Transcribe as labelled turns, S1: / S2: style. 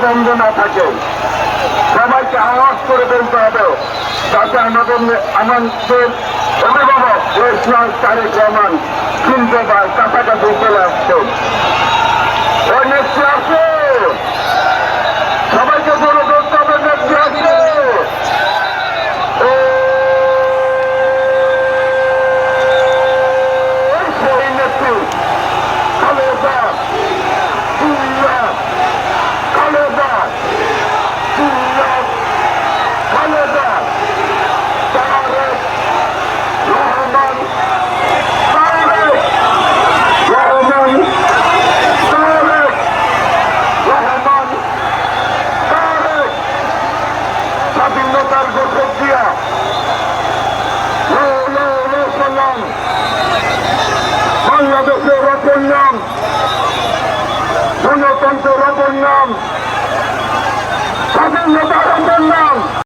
S1: বন্ধ না থাকে। সবাইকে আওয়াজ করে বলতে হবে যাতে আমাদের অভিভাবক ইসলাম তারেক রহমান শুনতে পায়, কাছাকাছি চলে আসছে। ওই নেত্রী আছে, সবাইকে বলে বলতে হবে নেত্রী আছে। সেই নেত্রী খালেদা জিয়া, খালেদা জিয়া, খালেদা তারেক রহমান, তারেক রহমান, তারেক রহমান, তারেক স্বাধীনতার ঘোষক দিয়া সালাম। বাংলাদেশের অপর নাম, গণতন্ত্রের অপর নাম স্বাধীনতা।